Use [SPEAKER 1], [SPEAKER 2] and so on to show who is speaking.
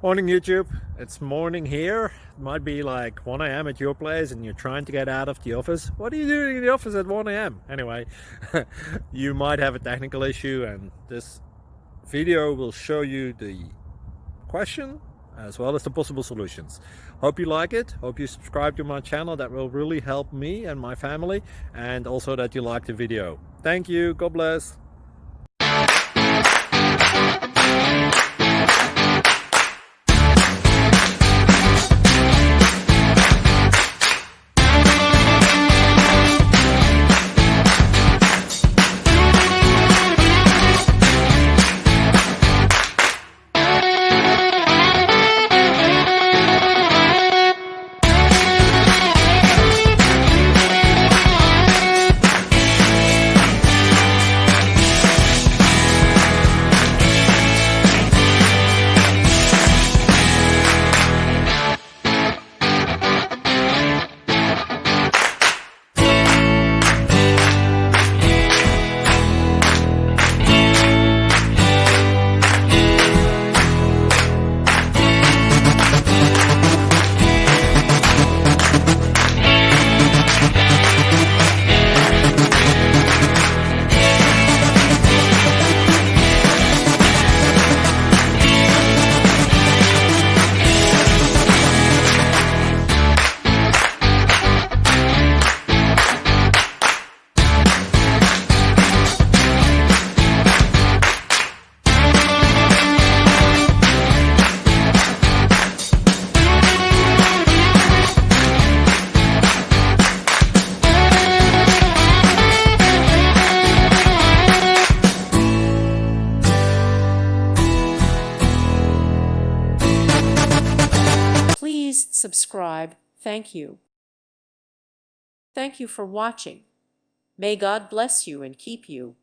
[SPEAKER 1] Morning YouTube, it's morning here. It might be like 1 a.m. at your place and you're trying to get out of the office. What are you doing in the office at 1 a.m.? Anyway, you might have a technical issue and this video will show you the question as well as the possible solutions. Hope you like it, hope you subscribe to my channel. That will really help me and my family, and also that you like the video. Thank you, God bless.
[SPEAKER 2] Please subscribe. Thank you. Thank you for watching. May God bless you and keep you.